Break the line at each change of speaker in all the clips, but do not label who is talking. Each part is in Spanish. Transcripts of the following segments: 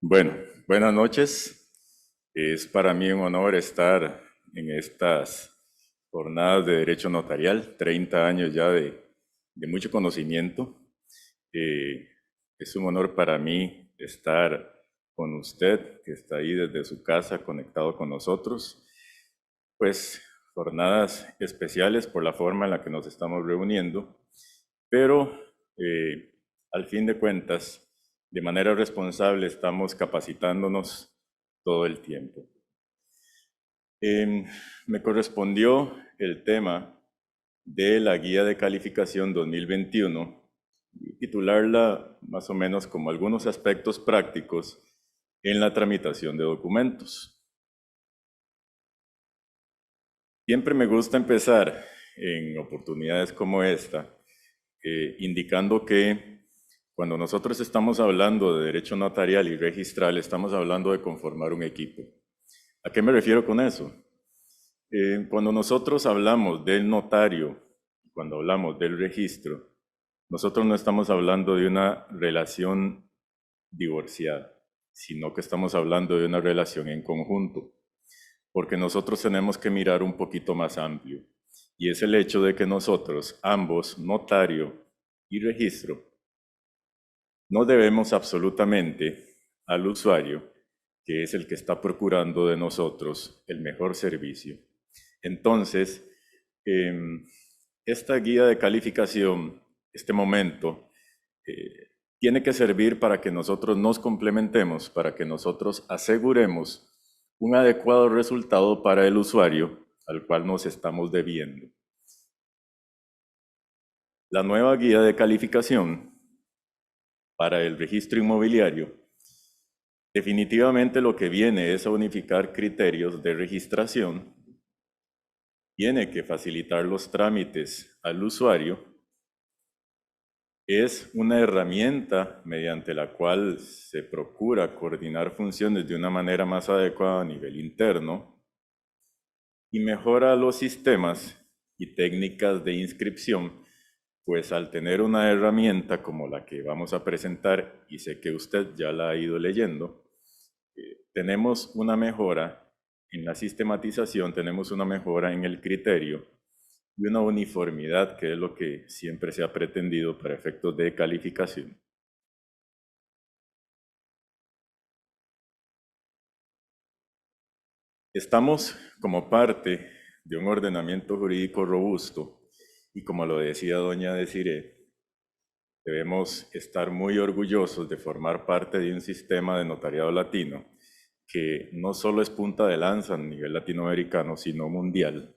Bueno, buenas noches. Es para mí un honor estar en estas jornadas de Derecho Notarial, 30 años ya de mucho conocimiento. Eh, es un honor para mí estar con usted, que está ahí desde su casa conectado con nosotros. Pues jornadas especiales por la forma en la que nos estamos reuniendo, pero al fin de cuentas, de manera responsable estamos capacitándonos todo el tiempo. Me correspondió el tema de la Guía de Calificación 2021 y titularla más o menos como algunos aspectos prácticos en la tramitación de documentos. Siempre me gusta empezar en oportunidades como esta, indicando que cuando nosotros estamos hablando de derecho notarial y registral, estamos hablando de conformar un equipo. ¿A qué me refiero con eso? Cuando nosotros hablamos del notario, cuando hablamos del registro, nosotros no estamos hablando de una relación divorciada, sino que estamos hablando de una relación en conjunto, porque nosotros tenemos que mirar un poquito más amplio, y es el hecho de que nosotros, ambos, notario y registro, no debemos absolutamente al usuario, que es el que está procurando de nosotros el mejor servicio. Entonces, esta guía de calificación, este momento, tiene que servir para que nosotros nos complementemos, para que nosotros aseguremos un adecuado resultado para el usuario al cual nos estamos debiendo. La nueva guía de calificación para el registro inmobiliario definitivamente lo que viene es a unificar criterios de registración, tiene que facilitar los trámites al usuario, es una herramienta mediante la cual se procura coordinar funciones de una manera más adecuada a nivel interno y mejora los sistemas y técnicas de inscripción, pues al tener una herramienta como la que vamos a presentar, y sé que usted ya la ha ido leyendo, tenemos una mejora en la sistematización, tenemos una mejora en el criterio y una uniformidad, que es lo que siempre se ha pretendido para efectos de calificación. Estamos como parte de un ordenamiento jurídico robusto y, como lo decía doña Desiree, debemos estar muy orgullosos de formar parte de un sistema de notariado latino que no solo es punta de lanza a nivel latinoamericano, sino mundial.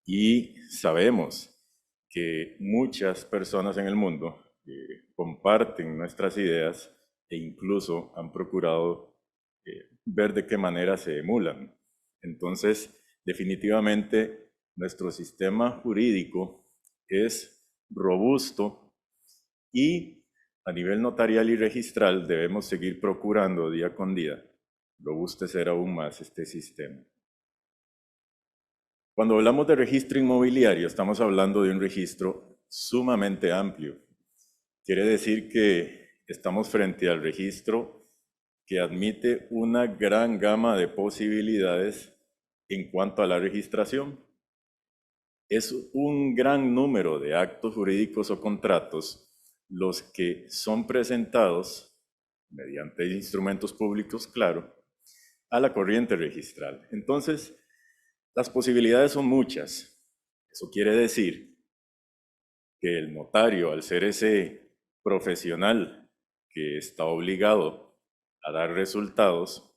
Y sabemos que muchas personas en el mundo comparten nuestras ideas e incluso han procurado ver de qué manera se emulan. Entonces, definitivamente, nuestro sistema jurídico es robusto y a nivel notarial y registral debemos seguir procurando día con día robustecer aún más este sistema. Cuando hablamos de registro inmobiliario, estamos hablando de un registro sumamente amplio. Quiere decir que estamos frente al registro que admite una gran gama de posibilidades en cuanto a la registración. Es un gran número de actos jurídicos o contratos los que son presentados mediante instrumentos públicos, claro, a la corriente registral. Entonces, las posibilidades son muchas. Eso quiere decir que el notario, al ser ese profesional que está obligado a dar resultados,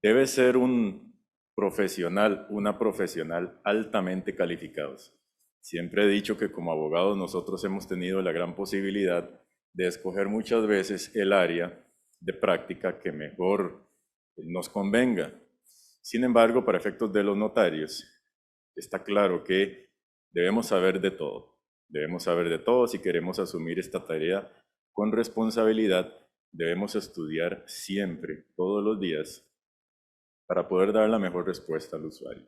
debe ser un profesional, una profesional altamente calificados. Siempre he dicho que como abogados nosotros hemos tenido la gran posibilidad de escoger muchas veces el área de práctica que mejor nos convenga. Sin embargo, para efectos de los notarios, está claro que debemos saber de todo. Debemos saber de todo si queremos asumir esta tarea con responsabilidad. Debemos estudiar siempre, todos los días, para poder dar la mejor respuesta al usuario.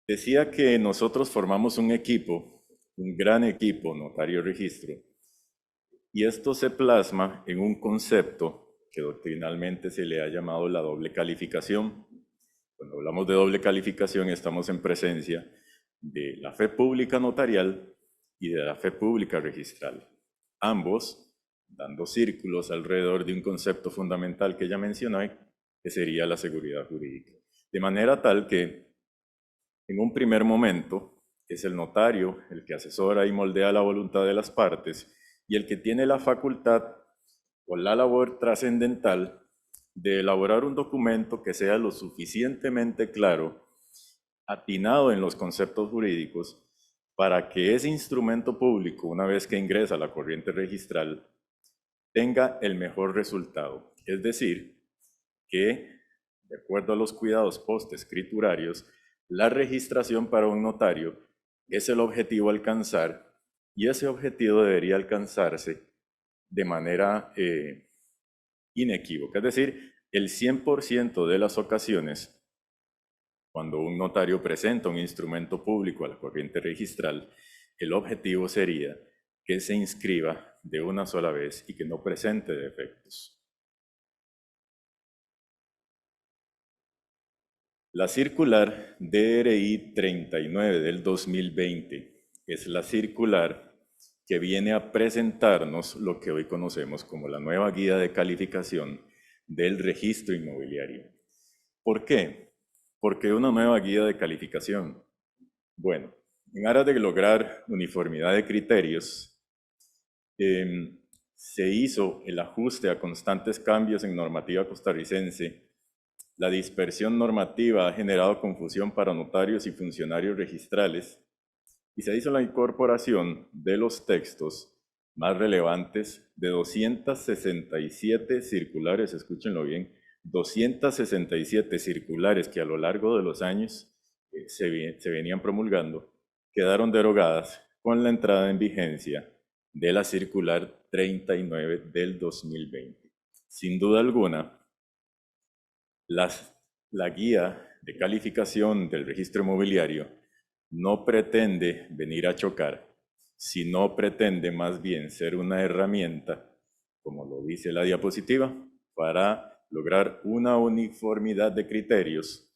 Decía que nosotros formamos un equipo, un gran equipo, notario registro, Y esto se plasma en un concepto que doctrinalmente se le ha llamado la doble calificación. Cuando hablamos de doble calificación, estamos en presencia de la fe pública notarial y de la fe pública registral. Ambos dando círculos alrededor de un concepto fundamental que ya mencioné, que sería la seguridad jurídica. De manera tal que, en un primer momento, es el notario el que asesora y moldea la voluntad de las partes y el que tiene la facultad o la labor trascendental de elaborar un documento que sea lo suficientemente claro, atinado en los conceptos jurídicos, para que ese instrumento público, una vez que ingresa a la corriente registral, tenga el mejor resultado. Es decir, que, de acuerdo a los cuidados postescriturarios, la registración para un notario es el objetivo a alcanzar y ese objetivo debería alcanzarse de manera inequívoca. Es decir, el 100% de las ocasiones, cuando un notario presenta un instrumento público a la corriente registral, el objetivo sería que se inscriba de una sola vez y que no presente defectos. La circular DRI 39 del 2020 es la circular que viene a presentarnos lo que hoy conocemos como la nueva guía de calificación del registro inmobiliario. ¿Por qué? ¿Por qué una nueva guía de calificación? Bueno, en aras de lograr uniformidad de criterios, se hizo el ajuste a constantes cambios en normativa costarricense. La dispersión normativa ha generado confusión para notarios y funcionarios registrales y se hizo la incorporación de los textos más relevantes de 267 circulares, escúchenlo bien, 267 circulares que a lo largo de los años se venían promulgando, quedaron derogadas con la entrada en vigencia de la circular 39 del 2020. Sin duda alguna, la guía de calificación del registro inmobiliario no pretende venir a chocar, sino pretende más bien ser una herramienta, como lo dice la diapositiva, para lograr una uniformidad de criterios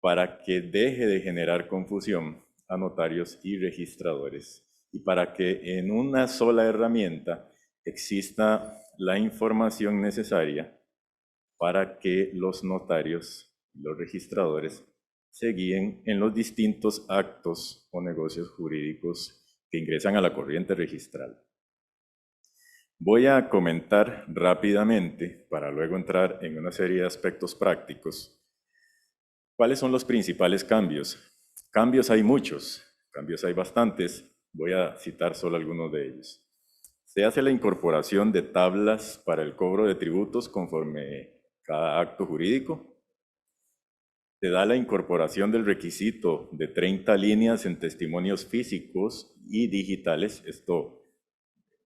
para que deje de generar confusión a notarios y registradores y para que en una sola herramienta exista la información necesaria para que los notarios y los registradores se guíen en los distintos actos o negocios jurídicos que ingresan a la corriente registral. Voy a comentar rápidamente, para luego entrar en una serie de aspectos prácticos, cuáles son los principales cambios. Cambios hay muchos, cambios hay bastantes, voy a citar solo algunos de ellos. Se hace la incorporación de tablas para el cobro de tributos conforme cada acto jurídico. Se da la incorporación del requisito de 30 líneas en testimonios físicos y digitales. Esto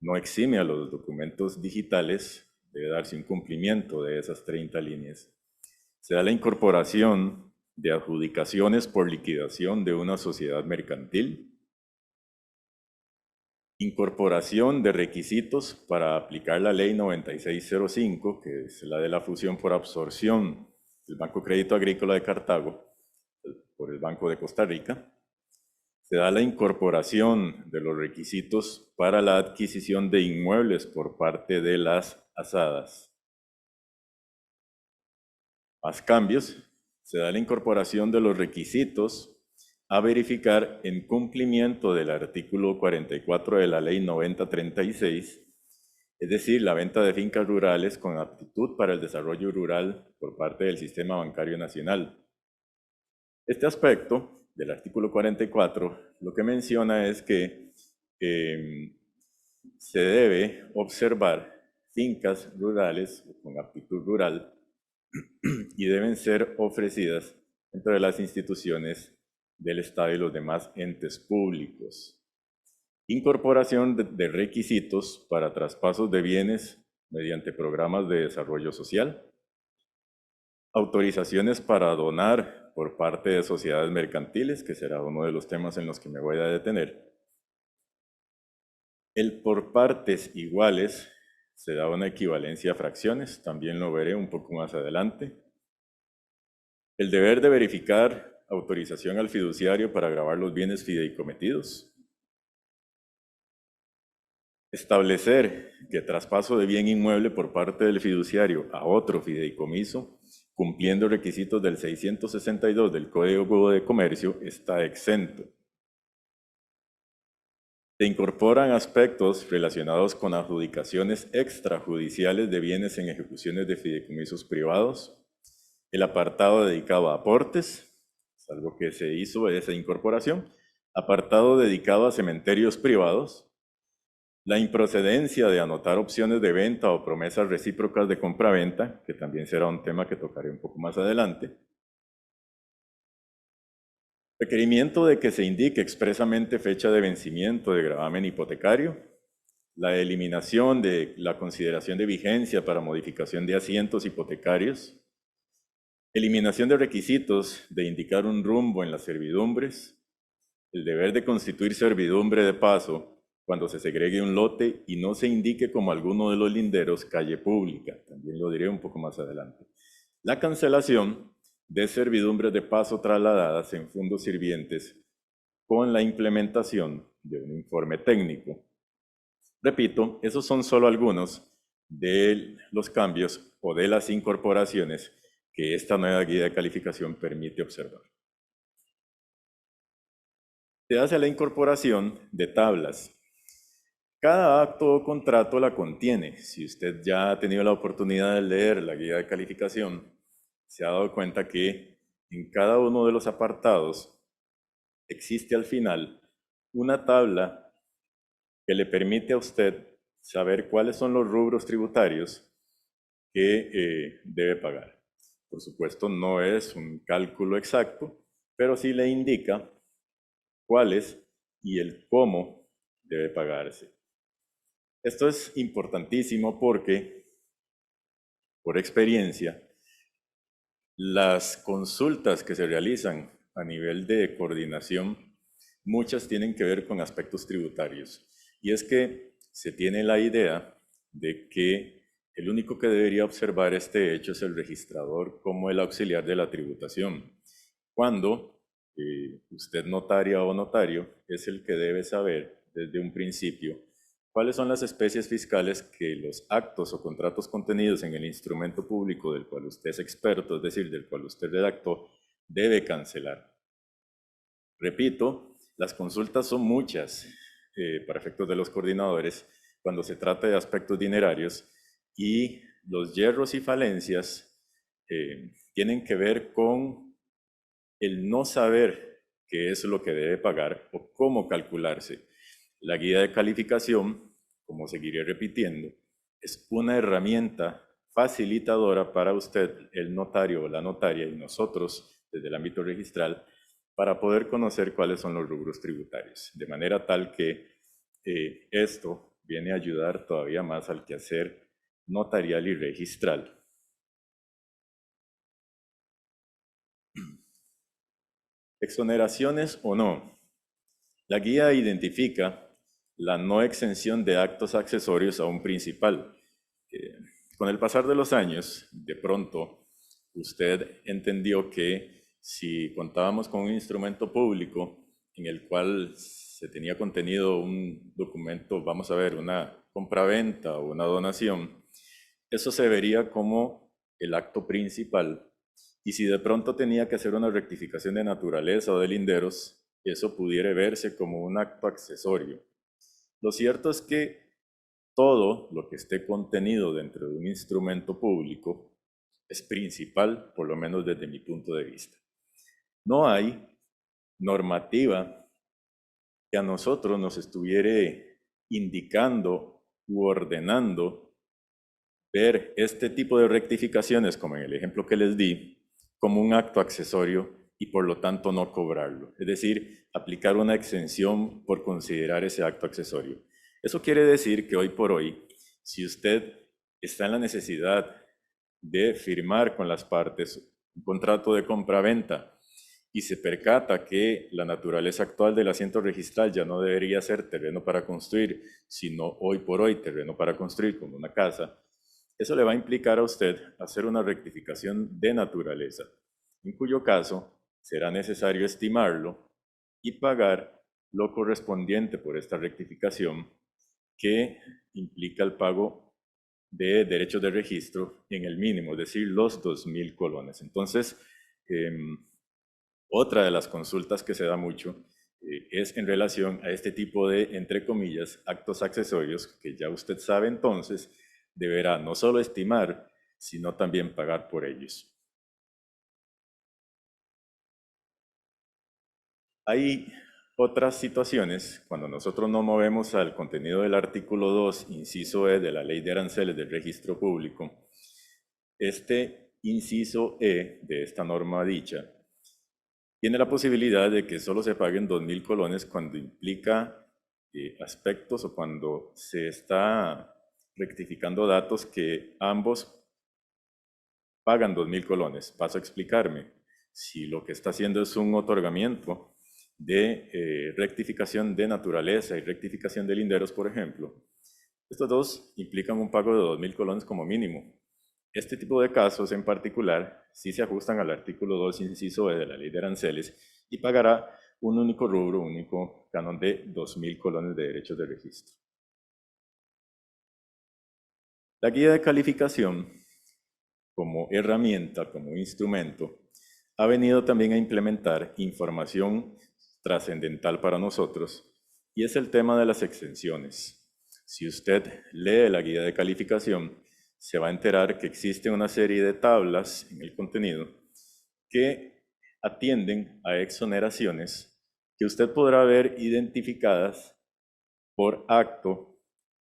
no exime a los documentos digitales, debe darse un cumplimiento de esas 30 líneas. Se da la incorporación de adjudicaciones por liquidación de una sociedad mercantil. Incorporación de requisitos para aplicar la ley 9605, que es la de la fusión por absorción del Banco Crédito Agrícola de Cartago por el Banco de Costa Rica. Se da la incorporación de los requisitos para la adquisición de inmuebles por parte de las asadas. Más cambios. Se da la incorporación de los requisitos a verificar en cumplimiento del artículo 44 de la Ley 9036, es decir, la venta de fincas rurales con aptitud para el desarrollo rural por parte del Sistema Bancario Nacional. Este aspecto del artículo 44 lo que menciona es que se debe observar fincas rurales con aptitud rural y deben ser ofrecidas entre las instituciones del Estado y los demás entes públicos. Incorporación de requisitos para traspasos de bienes mediante programas de desarrollo social. Autorizaciones para donar por parte de sociedades mercantiles, que será uno de los temas en los que me voy a detener. El por partes iguales se da una equivalencia a fracciones, también lo veré un poco más adelante. El deber de verificar autorización al fiduciario para gravar los bienes fideicometidos. Establecer que traspaso de bien inmueble por parte del fiduciario a otro fideicomiso, cumpliendo requisitos del 662 del Código de Comercio, está exento. Se incorporan aspectos relacionados con adjudicaciones extrajudiciales de bienes en ejecuciones de fideicomisos privados. El apartado dedicado a aportes, es algo que se hizo esa incorporación. Apartado dedicado a cementerios privados. La improcedencia de anotar opciones de venta o promesas recíprocas de compra-venta, que también será un tema que tocaré un poco más adelante. Requerimiento de que se indique expresamente fecha de vencimiento de gravamen hipotecario, la eliminación de la consideración de vigencia para modificación de asientos hipotecarios, eliminación de requisitos de indicar un rumbo en las servidumbres, el deber de constituir servidumbre de paso cuando se segregue un lote y no se indique como alguno de los linderos calle pública, también lo diré un poco más adelante. La cancelación de servidumbres de paso trasladadas en fondos sirvientes con la implementación de un informe técnico. Repito, esos son solo algunos de los cambios o de las incorporaciones que esta nueva guía de calificación permite observar. Se hace la incorporación de tablas. Cada acto o contrato la contiene. Si usted ya ha tenido la oportunidad de leer la guía de calificación, se ha dado cuenta que en cada uno de los apartados existe al final una tabla que le permite a usted saber cuáles son los rubros tributarios que debe pagar. Por supuesto, no es un cálculo exacto, pero sí le indica cuáles y el cómo debe pagarse. Esto es importantísimo porque, por experiencia, las consultas que se realizan a nivel de coordinación, muchas tienen que ver con aspectos tributarios. Y es que se tiene la idea de que el único que debería observar este hecho es el registrador como el auxiliar de la tributación, cuando usted notaria o notario es el que debe saber desde un principio cuáles son las especies fiscales que los actos o contratos contenidos en el instrumento público del cual usted es experto, es decir, del cual usted redactó, debe cancelar. Repito, las consultas son muchas para efectos de los coordinadores cuando se trata de aspectos dinerarios y los yerros y falencias tienen que ver con el no saber qué es lo que debe pagar o cómo calcularse. La guía de calificación, como seguiré repitiendo, es una herramienta facilitadora para usted, el notario o la notaria, y nosotros desde el ámbito registral, para poder conocer cuáles son los rubros tributarios, de manera tal que esto viene a ayudar todavía más al quehacer notarial y registral. Exoneraciones o no. La guía identifica la no exención de actos accesorios a un principal. Con el pasar de los años, de pronto, usted entendió que si contábamos con un instrumento público en el cual se tenía contenido un documento, vamos a ver, una compraventa o una donación, eso se vería como el acto principal. Y si de pronto tenía que hacer una rectificación de naturaleza o de linderos, eso pudiera verse como un acto accesorio. Lo cierto es que todo lo que esté contenido dentro de un instrumento público es principal, por lo menos desde mi punto de vista. No hay normativa que a nosotros nos estuviera indicando u ordenando ver este tipo de rectificaciones, como en el ejemplo que les di, como un acto accesorio y por lo tanto no cobrarlo. Es decir, aplicar una exención por considerar ese acto accesorio. Eso quiere decir que hoy por hoy, si usted está en la necesidad de firmar con las partes un contrato de compra-venta y se percata que la naturaleza actual del asiento registral ya no debería ser terreno para construir, sino hoy por hoy terreno para construir como una casa, eso le va a implicar a usted hacer una rectificación de naturaleza, en cuyo caso será necesario estimarlo y pagar lo correspondiente por esta rectificación, que implica el pago de derechos de registro en el mínimo, es decir, los 2.000 colones. Entonces, otra de las consultas que se da mucho es en relación a este tipo de, entre comillas, actos accesorios que ya usted sabe entonces deberá no solo estimar, sino también pagar por ellos. Hay otras situaciones cuando nosotros nos movemos al contenido del artículo 2, inciso E de la Ley de Aranceles del Registro Público. Este inciso E de esta norma dicha tiene la posibilidad de que solo se paguen 2.000 colones cuando implica aspectos o cuando se está rectificando datos que ambos pagan 2.000 colones. Paso a explicarme. Si lo que está haciendo es un otorgamiento de rectificación de naturaleza y rectificación de linderos, por ejemplo, estos dos implican un pago de 2.000 colones como mínimo. Este tipo de casos en particular sí se ajustan al artículo 2, inciso E de la Ley de Aranceles y pagará un único rubro, un único canon de 2.000 colones de derechos de registro. La guía de calificación, como herramienta, como instrumento, ha venido también a implementar información trascendental para nosotros y es el tema de las exenciones. Si usted lee la guía de calificación, se va a enterar que existe una serie de tablas en el contenido que atienden a exoneraciones que usted podrá ver identificadas por acto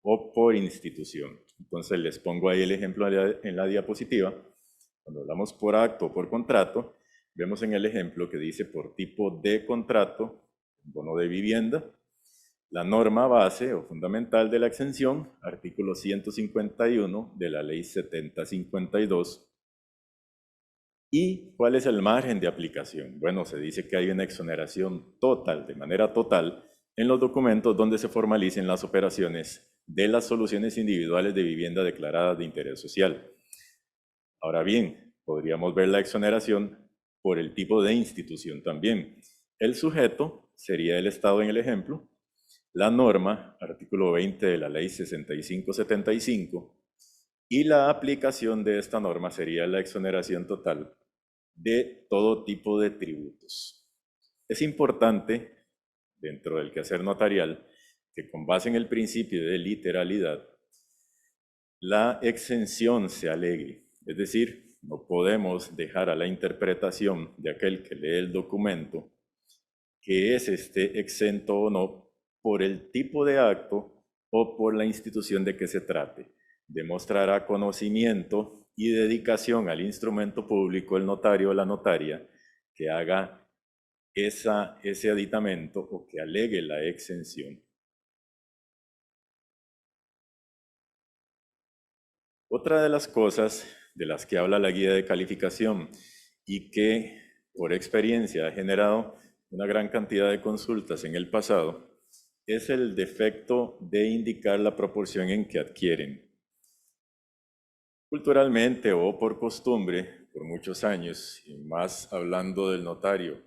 o por institución. Entonces les pongo ahí el ejemplo en la diapositiva. Cuando hablamos por acto o por contrato, vemos en el ejemplo que dice por tipo de contrato, bono de vivienda, la norma base o fundamental de la exención, artículo 151 de la ley 7052. ¿Y cuál es el margen de aplicación? Bueno, se dice que hay una exoneración total, de manera total, en los documentos donde se formalicen las operaciones de las soluciones individuales de vivienda declaradas de interés social. Ahora bien, podríamos ver la exoneración por el tipo de institución también. El sujeto sería el Estado en el ejemplo, la norma, artículo 20 de la ley 6575, y la aplicación de esta norma sería la exoneración total de todo tipo de tributos. Es importante, dentro del quehacer notarial, que con base en el principio de literalidad, la exención se alegue. Es decir, no podemos dejar a la interpretación de aquel que lee el documento que es exento o no por el tipo de acto o por la institución de que se trate. Demostrará conocimiento y dedicación al instrumento público, el notario o la notaria, que haga ese aditamento o que alegue la exención. Otra de las cosas de las que habla la guía de calificación y que por experiencia ha generado una gran cantidad de consultas en el pasado es el defecto de indicar la proporción en que adquieren. Culturalmente o por costumbre, por muchos años, y más hablando del notario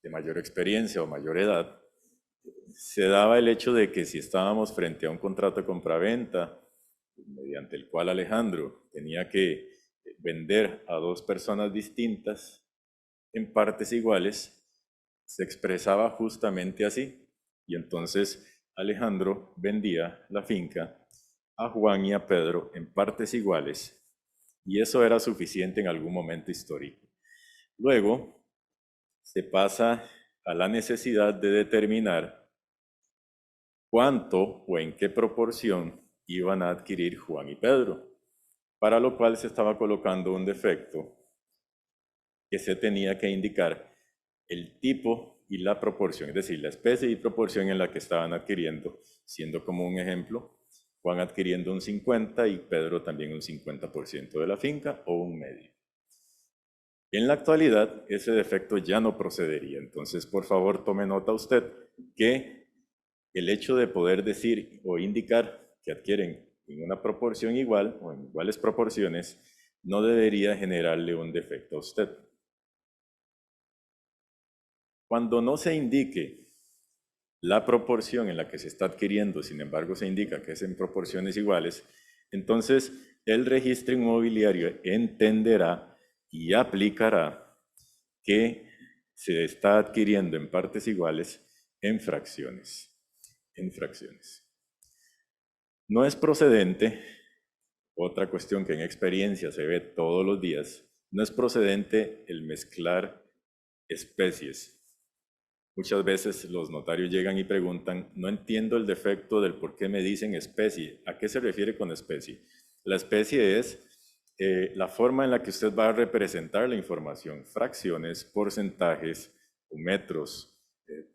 de mayor experiencia o mayor edad, se daba el hecho de que si estábamos frente a un contrato de compraventa, mediante el cual Alejandro tenía que vender a dos personas distintas en partes iguales, se expresaba justamente así. Y entonces Alejandro vendía la finca a Juan y a Pedro en partes iguales, y eso era suficiente en algún momento histórico. Luego se pasa a la necesidad de determinar cuánto o en qué proporción iban a adquirir Juan y Pedro, para lo cual se estaba colocando un defecto que se tenía que indicar el tipo y la proporción, es decir, la especie y proporción en la que estaban adquiriendo, siendo como un ejemplo, Juan adquiriendo un 50 y Pedro también un 50% de la finca o un medio. En la actualidad, ese defecto ya no procedería. Entonces, por favor, tome nota usted que el hecho de poder decir o indicar que adquieren en una proporción igual o en iguales proporciones no debería generarle un defecto a usted. Cuando no se indique la proporción en la que se está adquiriendo, sin embargo se indica que es en proporciones iguales, entonces el registro inmobiliario entenderá y aplicará que se está adquiriendo en partes iguales en fracciones. No es procedente, otra cuestión que en experiencia se ve todos los días, no es procedente el mezclar especies. Muchas veces los notarios llegan y preguntan, no entiendo el defecto del por qué me dicen especie. ¿A qué se refiere con especie? La especie es la forma en la que usted va a representar la información, fracciones, porcentajes o metros,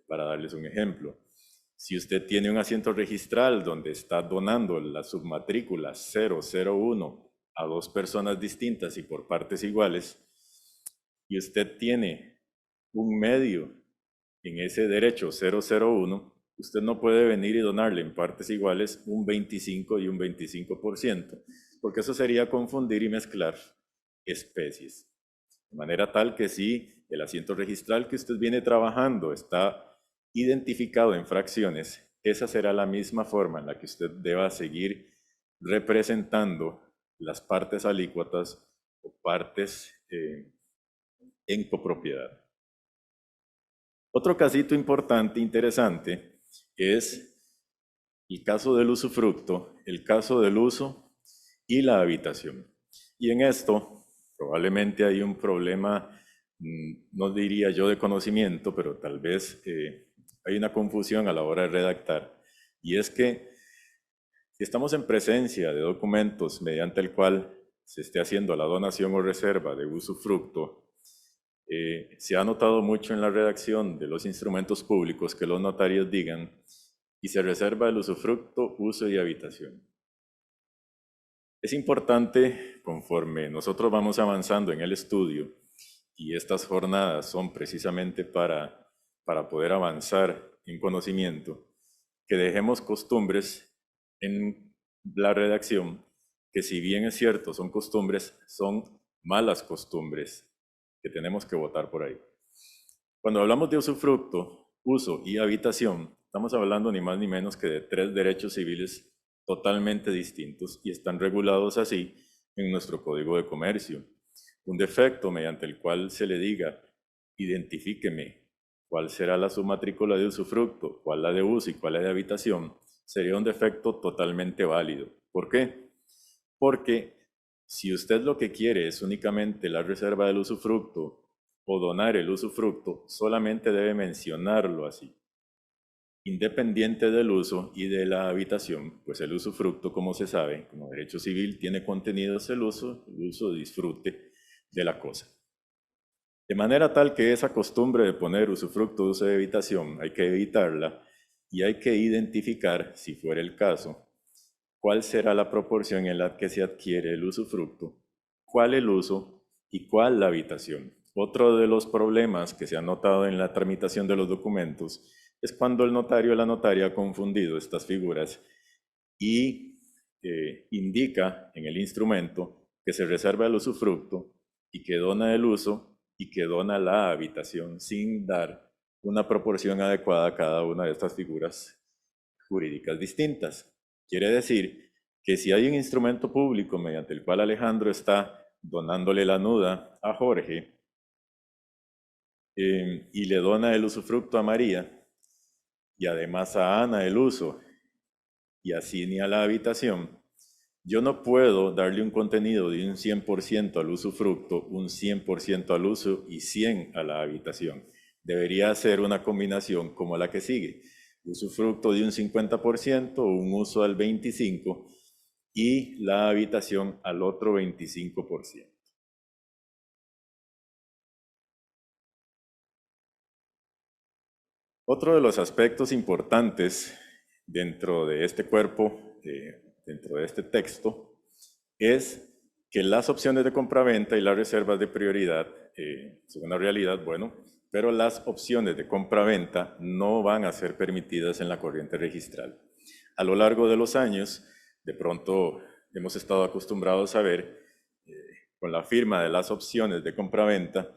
para darles un ejemplo. Si usted tiene un asiento registral donde está donando la submatrícula 001 a dos personas distintas y por partes iguales, y usted tiene un medio en ese derecho 001, usted no puede venir y donarle en partes iguales un 25 y un 25%, porque eso sería confundir y mezclar especies. De manera tal que si el asiento registral que usted viene trabajando está identificado en fracciones, esa será la misma forma en la que usted deba seguir representando las partes alícuotas o partes en copropiedad. Otro casito importante, interesante, es el caso del usufructo, el caso del uso y la habitación. Y en esto probablemente hay un problema, no diría yo de conocimiento, pero tal vez hay una confusión a la hora de redactar. Y es que si estamos en presencia de documentos mediante el cual se esté haciendo la donación o reserva de usufructo, se ha notado mucho en la redacción de los instrumentos públicos que los notarios digan y se reserva el usufructo, uso y habitación. Es importante, conforme nosotros vamos avanzando en el estudio, y estas jornadas son precisamente para poder avanzar en conocimiento, que dejemos costumbres en la redacción, que si bien es cierto, son costumbres, son malas costumbres que tenemos que votar por ahí. Cuando hablamos de usufructo, uso y habitación, estamos hablando ni más ni menos que de tres derechos civiles totalmente distintos y están regulados así en nuestro Código de Comercio. Un defecto mediante el cual se le diga, identifíqueme cuál será la submatrícula de usufructo, cuál la de uso y cuál la de habitación, sería un defecto totalmente válido. ¿Por qué? Porque si usted lo que quiere es únicamente la reserva del usufructo o donar el usufructo, solamente debe mencionarlo así. Independiente del uso y de la habitación, pues el usufructo, como se sabe, como derecho civil, tiene contenidos el uso, disfrute de la cosa. De manera tal que esa costumbre de poner usufructo, uso de habitación, hay que evitarla y hay que identificar, si fuera el caso, cuál será la proporción en la que se adquiere el usufructo, cuál el uso y cuál la habitación. Otro de los problemas que se ha notado en la tramitación de los documentos es cuando el notario o la notaria ha confundido estas figuras y indica en el instrumento que se reserva el usufructo y que dona el uso y que dona la habitación sin dar una proporción adecuada a cada una de estas figuras jurídicas distintas. Quiere decir que si hay un instrumento público mediante el cual Alejandro está donándole la nuda a Jorge y le dona el usufructo a María y además a Ana el uso y a Cinia la habitación, yo no puedo darle un contenido de un 100% al usufructo, un 100% al uso y 100 a la habitación. Debería ser una combinación como la que sigue. Usufructo de un 50%, un uso al 25% y la habitación al otro 25%. Otro de los aspectos importantes dentro de este cuerpo, dentro de este texto, es que las opciones de compraventa y las reservas de prioridad son una realidad, bueno, pero las opciones de compraventa no van a ser permitidas en la corriente registral. A lo largo de los años, de pronto hemos estado acostumbrados a ver, con la firma de las opciones de compraventa,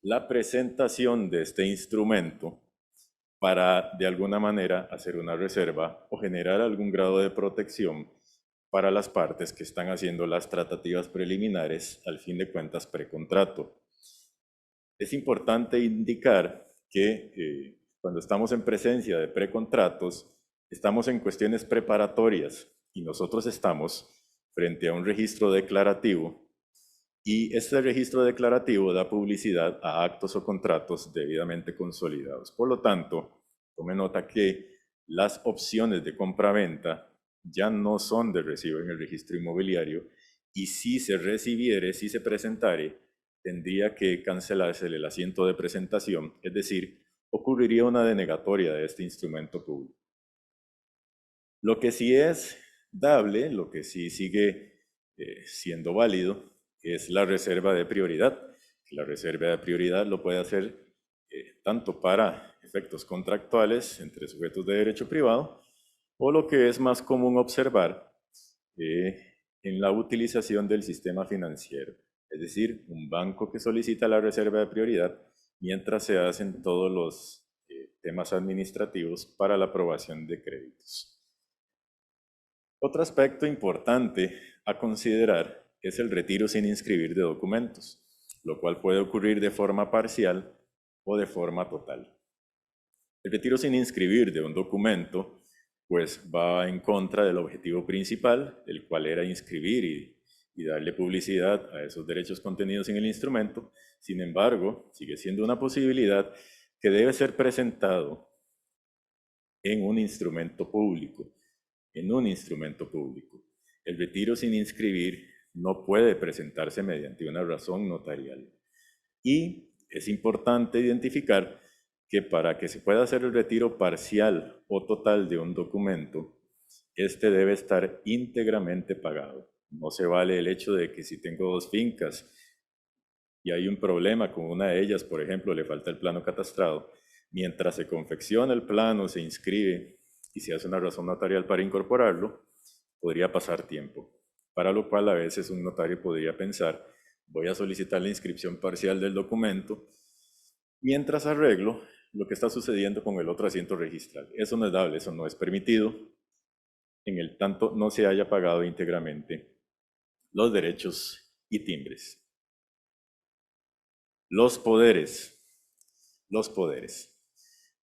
la presentación de este instrumento para de alguna manera hacer una reserva o generar algún grado de protección para las partes que están haciendo las tratativas preliminares, al fin de cuentas, precontrato. Es importante indicar que cuando estamos en presencia de precontratos, estamos en cuestiones preparatorias y nosotros estamos frente a un registro declarativo y este registro declarativo da publicidad a actos o contratos debidamente consolidados. Por lo tanto, tome nota que las opciones de compraventa ya no son de recibo en el registro inmobiliario y si se recibiere, si se presentare, tendría que cancelarse el asiento de presentación, es decir, ocurriría una denegatoria de este instrumento público. Lo que sí es dable, lo que sí sigue siendo válido, es la reserva de prioridad. La reserva de prioridad lo puede hacer tanto para efectos contractuales entre sujetos de derecho privado o lo que es más común observar en la utilización del sistema financiero, es decir, un banco que solicita la reserva de prioridad mientras se hacen todos los temas administrativos para la aprobación de créditos. Otro aspecto importante a considerar es el retiro sin inscribir de documentos, lo cual puede ocurrir de forma parcial o de forma total. El retiro sin inscribir de un documento pues va en contra del objetivo principal, el cual era inscribir y darle publicidad a esos derechos contenidos en el instrumento. Sin embargo, sigue siendo una posibilidad que debe ser presentado en un instrumento público. El retiro sin inscribir no puede presentarse mediante una razón notarial. Y es importante identificar que para que se pueda hacer el retiro parcial o total de un documento, este debe estar íntegramente pagado. No se vale el hecho de que si tengo dos fincas y hay un problema con una de ellas, por ejemplo, le falta el plano catastrado, mientras se confecciona el plano, se inscribe y se hace una razón notarial para incorporarlo, podría pasar tiempo. Para lo cual a veces un notario podría pensar, voy a solicitar la inscripción parcial del documento, mientras arreglo lo que está sucediendo con el otro asiento registral. Eso no es dable, eso no es permitido, en el tanto no se haya pagado íntegramente los derechos y timbres. Los poderes.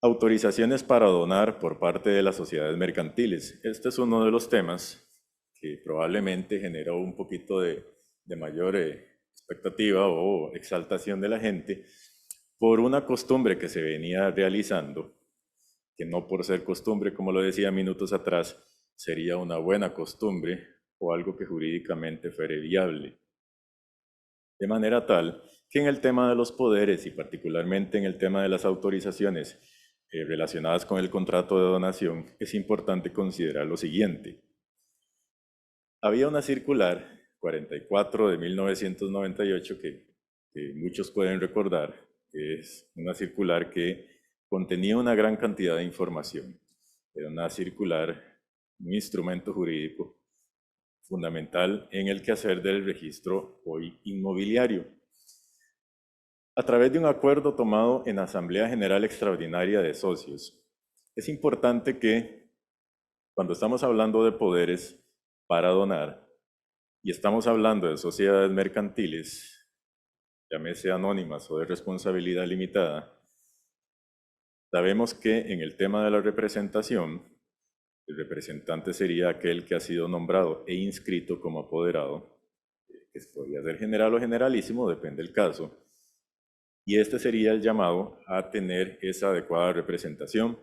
Autorizaciones para donar por parte de las sociedades mercantiles. Este es uno de los temas que probablemente generó un poquito de mayor expectativa o exaltación de la gente por una costumbre que se venía realizando, que no por ser costumbre, como lo decía minutos atrás, sería una buena costumbre o algo que jurídicamente fuera viable. De manera tal que en el tema de los poderes y particularmente en el tema de las autorizaciones relacionadas con el contrato de donación, es importante considerar lo siguiente. Había una circular 44 de 1998 que muchos pueden recordar, que es una circular que contenía una gran cantidad de información. Era una circular, un instrumento jurídico fundamental en el quehacer del registro hoy inmobiliario. A través de un acuerdo tomado en Asamblea General Extraordinaria de Socios, es importante que cuando estamos hablando de poderes para donar y estamos hablando de sociedades mercantiles, llámese anónimas o de responsabilidad limitada, sabemos que en el tema de la representación, el representante sería aquel que ha sido nombrado e inscrito como apoderado, que podría ser general o generalísimo, depende del caso, y este sería el llamado a tener esa adecuada representación.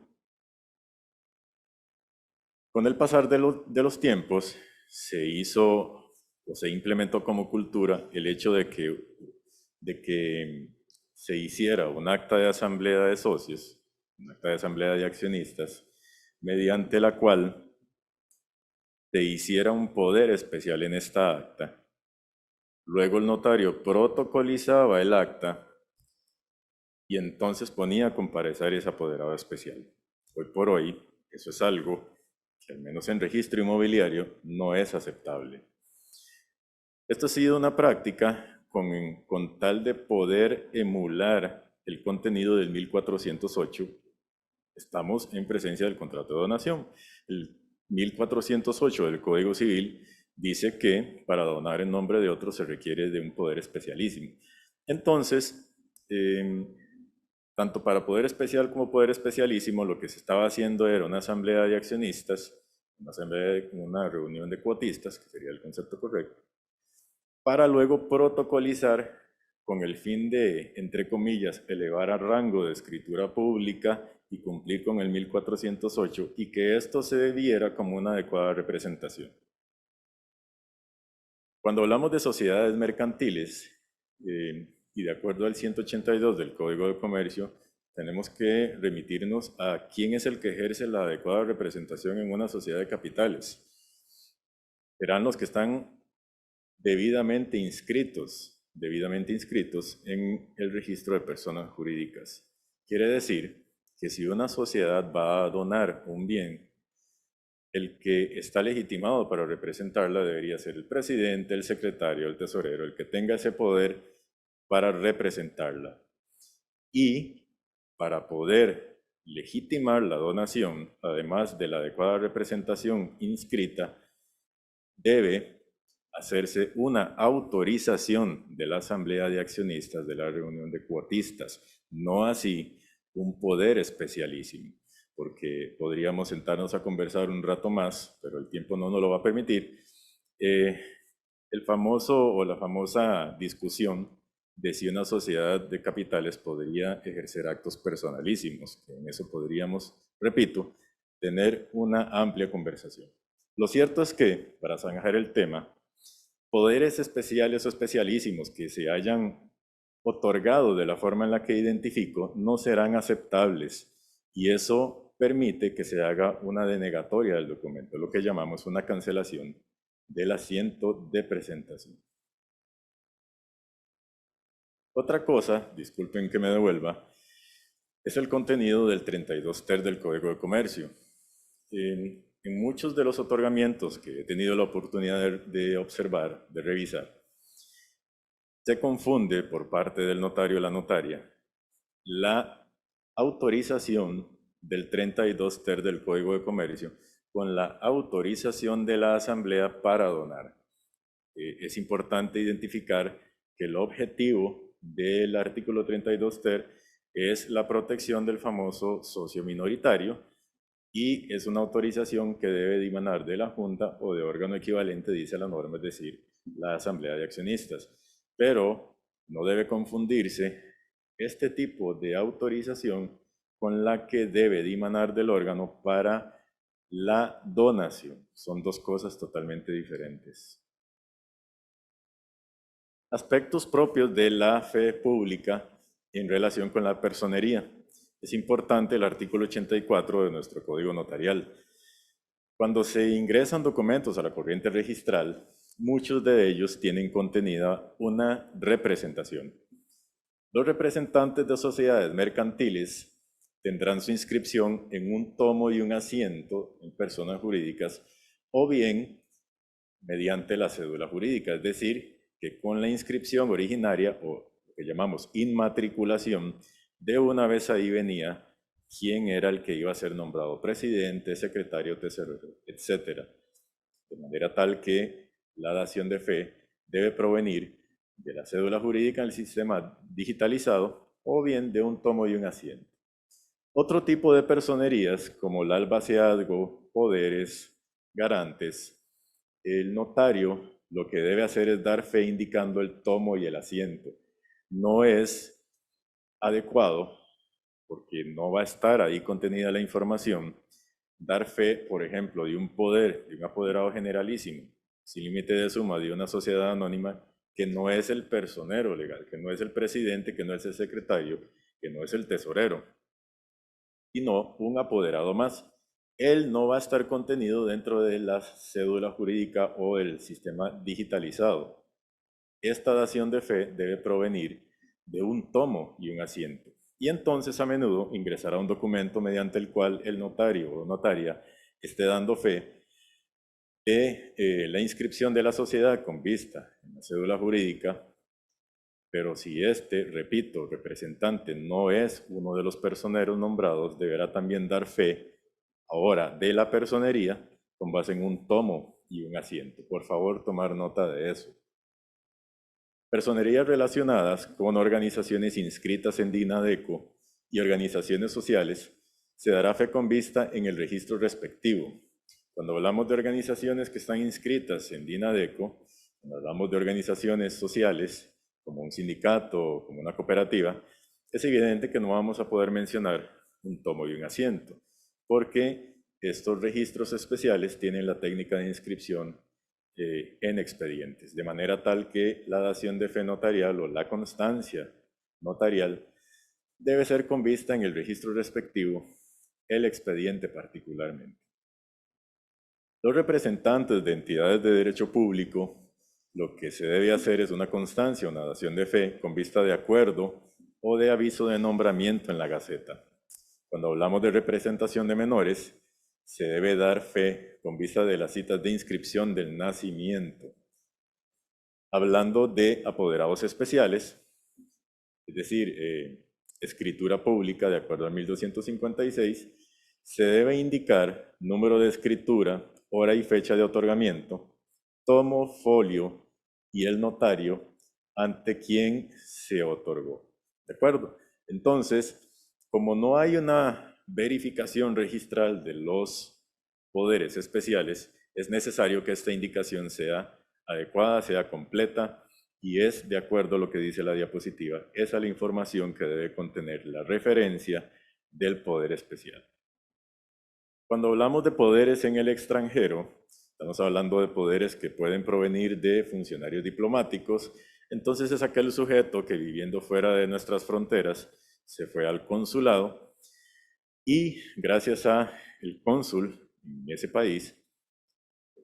Con el pasar de los tiempos, se hizo o se implementó como cultura el hecho de que se hiciera un acta de asamblea de socios, un acta de asamblea de accionistas, mediante la cual se hiciera un poder especial en esta acta luego el notario protocolizaba el acta y entonces ponía a comparecer ese apoderado especial. Hoy por hoy, eso es algo que al menos en registro inmobiliario no es aceptable. Esto ha sido una práctica con tal de poder emular el contenido del 1408. Estamos en presencia del contrato de donación. El 1408 del Código Civil dice que para donar en nombre de otro se requiere de un poder especialísimo. Entonces, tanto para poder especial como poder especialísimo, lo que se estaba haciendo era una asamblea de accionistas, una reunión de cuotistas, que sería el concepto correcto, para luego protocolizar con el fin de, entre comillas, elevar a rango de escritura pública y cumplir con el 1408 y que esto se viera como una adecuada representación. Cuando hablamos de sociedades mercantiles, y de acuerdo al 182 del Código de Comercio, tenemos que remitirnos a quién es el que ejerce la adecuada representación en una sociedad de capitales. Serán los que están debidamente inscritos en el registro de personas jurídicas. Quiere decir que si una sociedad va a donar un bien, el que está legitimado para representarla debería ser el presidente, el secretario, el tesorero, el que tenga ese poder para representarla. Y para poder legitimar la donación, además de la adecuada representación inscrita, debe hacerse una autorización de la Asamblea de Accionistas de la reunión de cuotistas, no así un poder especialísimo, porque podríamos sentarnos a conversar un rato más, pero el tiempo no nos lo va a permitir. El famoso o la famosa discusión de si una sociedad de capitales podría ejercer actos personalísimos, que en eso podríamos, repito, tener una amplia conversación. Lo cierto es que, para zanjar el tema, poderes especiales o especialísimos que se hayan otorgado de la forma en la que identifico no serán aceptables y eso permite que se haga una denegatoria del documento, lo que llamamos una cancelación del asiento de presentación. Otra cosa, disculpen que me devuelva, es el contenido del 32 ter del Código de Comercio. En muchos de los otorgamientos que he tenido la oportunidad de observar, de revisar, se confunde por parte del notario o la notaria la autorización del 32 ter del Código de Comercio con la autorización de la Asamblea para donar. Es importante identificar que el objetivo del artículo 32 ter es la protección del famoso socio minoritario y es una autorización que debe dimanar de la Junta o de órgano equivalente, dice la norma, es decir, la Asamblea de Accionistas. Pero no debe confundirse este tipo de autorización con la que debe dimanar del órgano para la donación. Son dos cosas totalmente diferentes. Aspectos propios de la fe pública en relación con la personería. Es importante el artículo 84 de nuestro Código Notarial. Cuando se ingresan documentos a la corriente registral, muchos de ellos tienen contenida una representación. Los representantes de sociedades mercantiles tendrán su inscripción en un tomo y un asiento en personas jurídicas o bien mediante la cédula jurídica, es decir, que con la inscripción originaria o lo que llamamos inmatriculación, de una vez ahí venía quién era el que iba a ser nombrado presidente, secretario, tesorero, etc. De manera tal que la dación de fe debe provenir de la cédula jurídica en el sistema digitalizado o bien de un tomo y un asiento. Otro tipo de personerías como el albaceazgo, poderes, garantes, el notario lo que debe hacer es dar fe indicando el tomo y el asiento. No es adecuado, porque no va a estar ahí contenida la información, dar fe, por ejemplo, de un poder, de un apoderado generalísimo, sin límite de suma, de una sociedad anónima, que no es el personero legal, que no es el presidente, que no es el secretario, que no es el tesorero, y no un apoderado más. Él no va a estar contenido dentro de la cédula jurídica o el sistema digitalizado. esta dación de fe debe provenir de un tomo y un asiento. Y entonces a menudo ingresará un documento mediante el cual el notario o notaria esté dando fe de la inscripción de la sociedad con vista en la cédula jurídica, pero si este, repito, representante no es uno de los personeros nombrados, deberá también dar fe ahora de la personería con base en un tomo y un asiento. Por favor, tomar nota de eso. Personerías relacionadas con organizaciones inscritas en DINADECO y organizaciones sociales se dará fe con vista en el registro respectivo. Cuando hablamos de organizaciones que están inscritas en DINADECO, cuando hablamos de organizaciones sociales, como un sindicato o como una cooperativa, es evidente que no vamos a poder mencionar un tomo y un asiento, porque estos registros especiales tienen la técnica de inscripción en expedientes, de manera tal que la dación de fe notarial o la constancia notarial debe ser con vista en el registro respectivo, el expediente particularmente. Los representantes de entidades de derecho público, lo que se debe hacer es una constancia, una dación de fe con vista de acuerdo o de aviso de nombramiento en la Gaceta. Cuando hablamos de representación de menores, se debe dar fe con vista de las citas de inscripción del nacimiento. Hablando de apoderados especiales, es decir, escritura pública de acuerdo a 1256, se debe indicar número de escritura, hora y fecha de otorgamiento, tomo, folio y el notario ante quien se otorgó. ¿De acuerdo? Entonces, como no hay una verificación registral de los poderes especiales, es necesario que esta indicación sea adecuada, sea completa y es de acuerdo a lo que dice la diapositiva. Esa es la información que debe contener la referencia del poder especial. Cuando hablamos de poderes en el extranjero, estamos hablando de poderes que pueden provenir de funcionarios diplomáticos. Entonces es aquel sujeto que viviendo fuera de nuestras fronteras se fue al consulado y gracias a el cónsul en ese país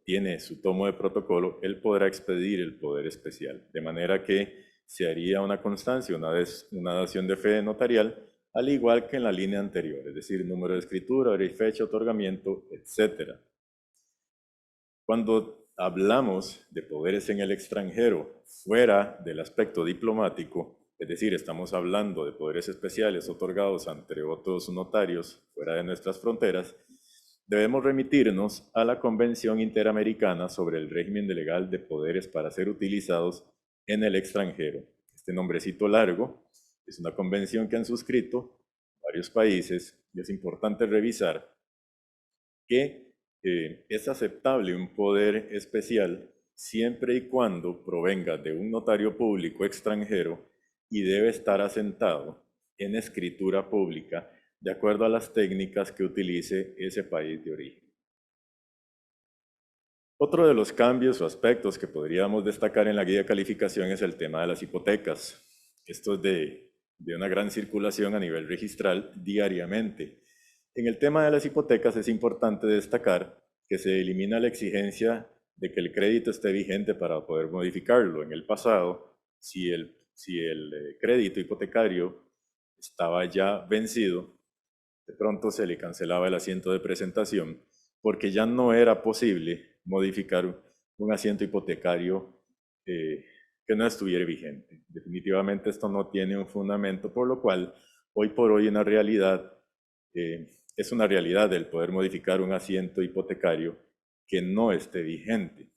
tiene su tomo de protocolo, él podrá expedir el poder especial, de manera que se haría una constancia, una dación de fe notarial, al igual que en la línea anterior, es decir, número de escritura, hora y fecha, otorgamiento, etc. Cuando hablamos de poderes en el extranjero, fuera del aspecto diplomático, es decir, estamos hablando de poderes especiales otorgados ante otros notarios fuera de nuestras fronteras, debemos remitirnos a la Convención Interamericana sobre el régimen legal de poderes para ser utilizados en el extranjero. Este nombrecito largo es una convención que han suscrito varios países y es importante revisar que es aceptable un poder especial siempre y cuando provenga de un notario público extranjero y debe estar asentado en escritura pública de acuerdo a las técnicas que utilice ese país de origen. Otro de los cambios o aspectos que podríamos destacar en la guía de calificación es el tema de las hipotecas. Esto es de una gran circulación a nivel registral diariamente. En el tema de las hipotecas es importante destacar que se elimina la exigencia de que el crédito esté vigente para poder modificarlo. En el pasado, si el crédito hipotecario estaba ya vencido, de pronto se le cancelaba el asiento de presentación porque ya no era posible modificar un asiento hipotecario que no estuviera vigente. Definitivamente esto no tiene un fundamento, por lo cual hoy por hoy es una realidad el poder modificar un asiento hipotecario que no esté vigente.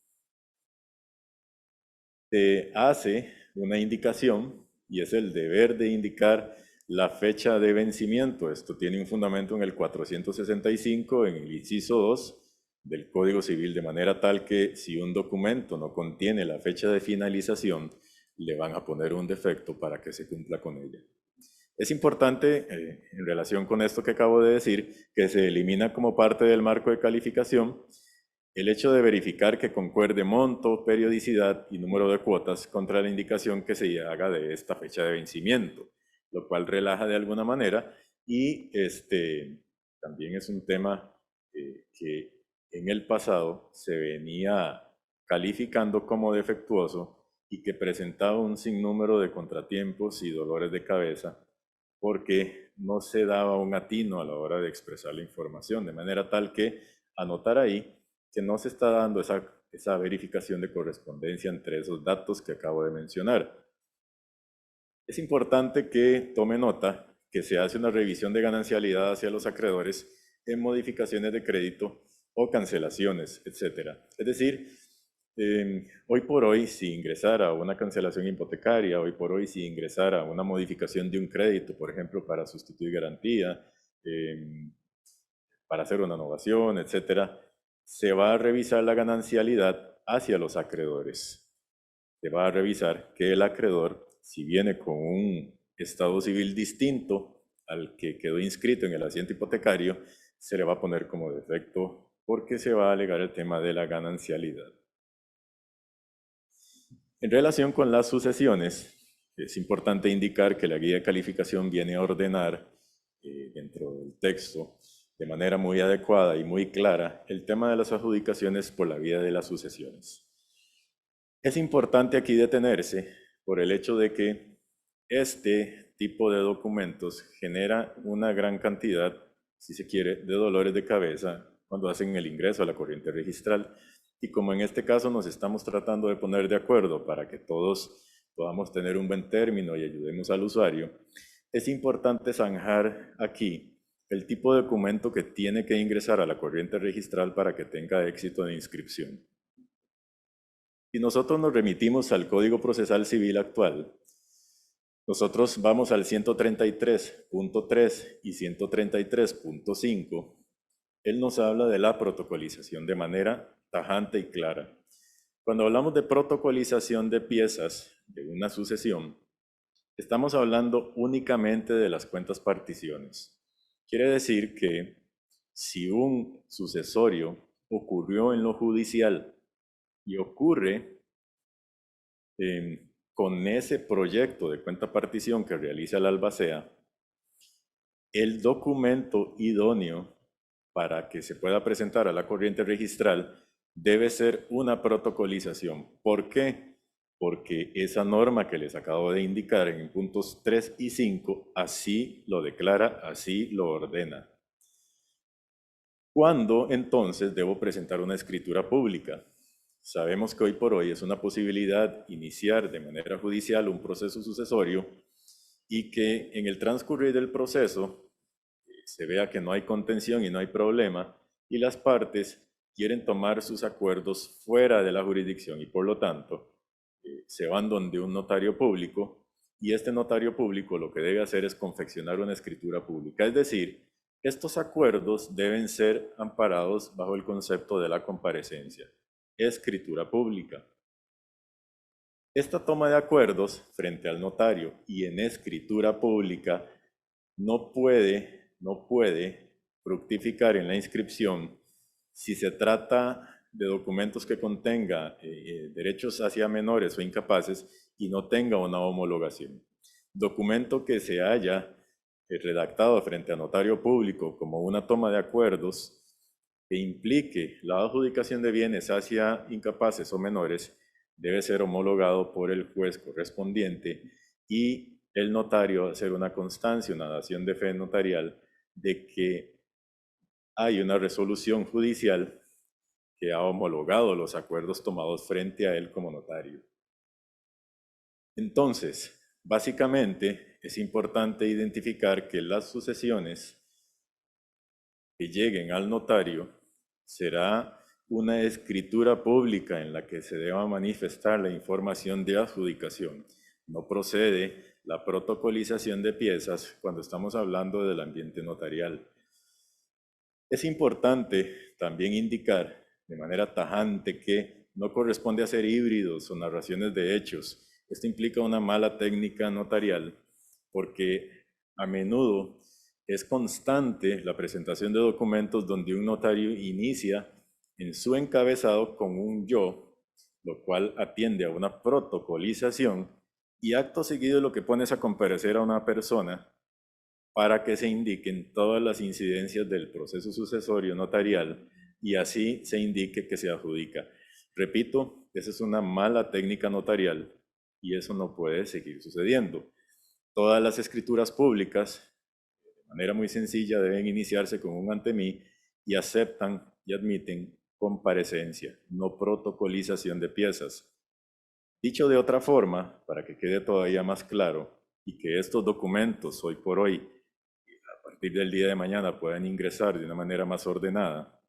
Se hace una indicación y es el deber de indicar la fecha de vencimiento. Esto tiene un fundamento en el 465, en el inciso 2 del Código Civil, de manera tal que si un documento no contiene la fecha de finalización, le van a poner un defecto para que se cumpla con ella. Es importante, en relación con esto que acabo de decir, que se elimina como parte del marco de calificación el hecho de verificar que concuerde monto, periodicidad y número de cuotas contra la indicación que se haga de esta fecha de vencimiento, lo cual relaja de alguna manera y también es un tema que en el pasado se venía calificando como defectuoso y que presentaba un sinnúmero de contratiempos y dolores de cabeza porque no se daba un atino a la hora de expresar la información, de manera tal que anotar ahí que no se está dando esa verificación de correspondencia entre esos datos que acabo de mencionar. Es importante que tome nota que se hace una revisión de ganancialidad hacia los acreedores en modificaciones de crédito o cancelaciones, etc. Es decir, hoy por hoy, si ingresara a una cancelación hipotecaria, hoy por hoy, si ingresara a una modificación de un crédito, por ejemplo, para sustituir garantía, para hacer una innovación, etc., se va a revisar la ganancialidad hacia los acreedores. Se va a revisar que el acreedor, si viene con un estado civil distinto al que quedó inscrito en el asiento hipotecario, se le va a poner como defecto porque se va a alegar el tema de la ganancialidad. En relación con las sucesiones, es importante indicar que la guía de calificación viene a ordenar dentro del texto de manera muy adecuada y muy clara el tema de las adjudicaciones por la vía de las sucesiones. Es importante aquí detenerse por el hecho de que este tipo de documentos genera una gran cantidad, si se quiere, de dolores de cabeza cuando hacen el ingreso a la corriente registral. Y como en este caso nos estamos tratando de poner de acuerdo para que todos podamos tener un buen término y ayudemos al usuario, es importante zanjar aquí el tipo de documento que tiene que ingresar a la corriente registral para que tenga éxito de inscripción. Si nosotros nos remitimos al Código Procesal Civil actual, nosotros vamos al 133.3 y 133.5. Él nos habla de la protocolización de manera tajante y clara. Cuando hablamos de protocolización de piezas de una sucesión, estamos hablando únicamente de las cuentas particiones. Quiere decir que si un sucesorio ocurrió en lo judicial y ocurre con ese proyecto de cuenta partición que realiza la albacea, el documento idóneo para que se pueda presentar a la corriente registral debe ser una protocolización. ¿Por qué? Porque esa norma que les acabo de indicar en puntos 3 y 5 así lo declara, así lo ordena. ¿Cuándo entonces debo presentar una escritura pública? Sabemos que hoy por hoy es una posibilidad iniciar de manera judicial un proceso sucesorio y que en el transcurrir del proceso se vea que no hay contención y no hay problema y las partes quieren tomar sus acuerdos fuera de la jurisdicción y por lo tanto se van donde un notario público y este notario público lo que debe hacer es confeccionar una escritura pública. Es decir, estos acuerdos deben ser amparados bajo el concepto de la comparecencia. Escritura pública. Esta toma de acuerdos frente al notario y en escritura pública no puede fructificar en la inscripción si se trata de documentos que contenga derechos hacia menores o incapaces y no tenga una homologación. Documento que se haya redactado frente a notario público como una toma de acuerdos que implique la adjudicación de bienes hacia incapaces o menores debe ser homologado por el juez correspondiente y el notario hacer una constancia, una dación de fe notarial de que hay una resolución judicial que ha homologado los acuerdos tomados frente a él como notario. Entonces, básicamente es importante identificar que las sucesiones que lleguen al notario será una escritura pública en la que se deba manifestar la información de adjudicación. No procede la protocolización de piezas cuando estamos hablando del ambiente notarial. Es importante también indicar de manera tajante que no corresponde hacer híbridos o narraciones de hechos. Esto implica una mala técnica notarial porque a menudo es constante la presentación de documentos donde un notario inicia en su encabezado con un yo, lo cual atiende a una protocolización y acto seguido lo que pone es a comparecer a una persona para que se indiquen todas las incidencias del proceso sucesorio notarial y así se indique que se adjudica. Repito, esa es una mala técnica notarial y eso no puede seguir sucediendo. Todas las escrituras públicas, de manera muy sencilla, deben iniciarse con un ante mí y aceptan y admiten comparecencia, no protocolización de piezas. Dicho de otra forma, para que quede todavía más claro y que estos documentos hoy por hoy, a partir del día de mañana, puedan ingresar de una manera más ordenada,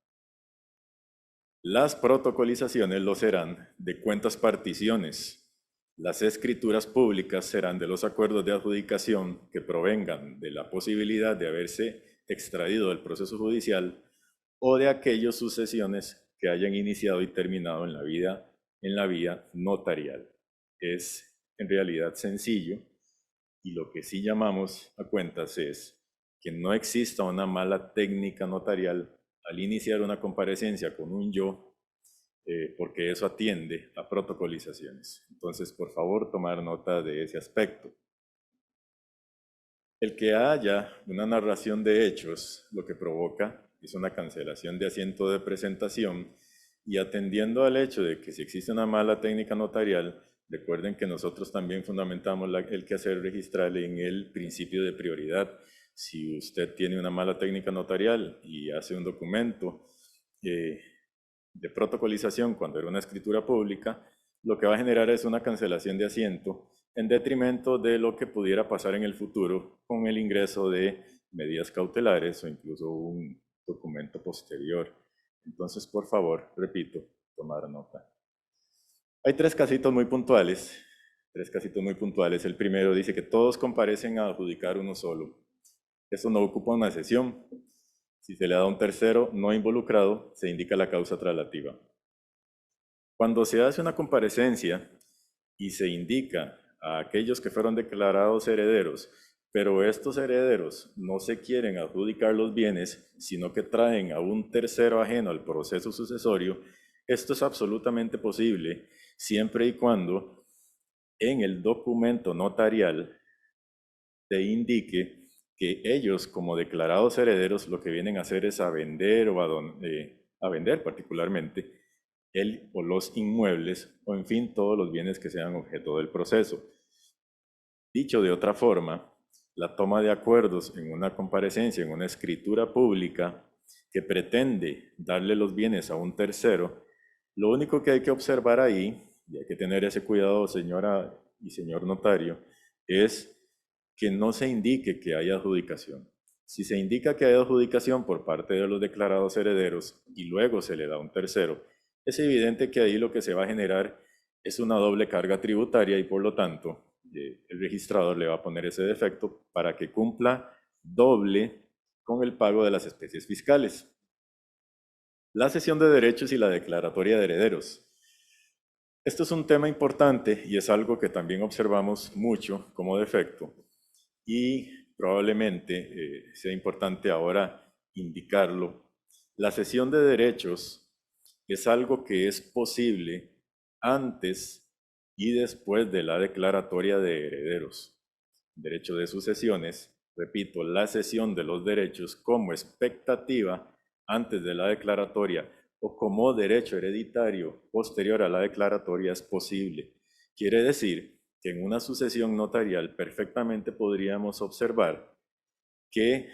las protocolizaciones lo serán de cuentas particiones. Las escrituras públicas serán de los acuerdos de adjudicación que provengan de la posibilidad de haberse extraído del proceso judicial o de aquellas sucesiones que hayan iniciado y terminado en la vía notarial. Es en realidad sencillo y lo que sí llamamos a cuentas es que no exista una mala técnica notarial al iniciar una comparecencia con un yo, porque eso atiende a protocolizaciones. Entonces, por favor, tomar nota de ese aspecto. El que haya una narración de hechos, lo que provoca es una cancelación de asiento de presentación y atendiendo al hecho de que si existe una mala técnica notarial, recuerden que nosotros también fundamentamos el quehacer registral en el principio de prioridad. Si usted tiene una mala técnica notarial y hace un documento de protocolización cuando era una escritura pública, lo que va a generar es una cancelación de asiento en detrimento de lo que pudiera pasar en el futuro con el ingreso de medidas cautelares o incluso un documento posterior. Entonces, por favor, repito, tomar nota. Hay tres casitos muy puntuales. El primero dice que todos comparecen a adjudicar uno solo. Eso no ocupa una sesión. Si se le da a un tercero no involucrado, se indica la causa traslativa. Cuando se hace una comparecencia y se indica a aquellos que fueron declarados herederos, pero estos herederos no se quieren adjudicar los bienes, sino que traen a un tercero ajeno al proceso sucesorio, esto es absolutamente posible siempre y cuando en el documento notarial se indique que ellos como declarados herederos lo que vienen a hacer es a vender o a vender particularmente el o los inmuebles o en fin todos los bienes que sean objeto del proceso. Dicho de otra forma, la toma de acuerdos en una comparecencia, en una escritura pública que pretende darle los bienes a un tercero, lo único que hay que observar ahí, y hay que tener ese cuidado, señora y señor notario, es que no se indique que haya adjudicación. Si se indica que hay adjudicación por parte de los declarados herederos y luego se le da a un tercero, es evidente que ahí lo que se va a generar es una doble carga tributaria y por lo tanto el registrador le va a poner ese defecto para que cumpla doble con el pago de las especies fiscales. La cesión de derechos y la declaratoria de herederos. Esto es un tema importante y es algo que también observamos mucho como defecto y probablemente sea importante ahora indicarlo. La cesión de derechos es algo que es posible antes y después de la declaratoria de herederos. Derecho de sucesiones, repito, la cesión de los derechos como expectativa antes de la declaratoria o como derecho hereditario posterior a la declaratoria es posible. Quiere decir que en una sucesión notarial perfectamente podríamos observar que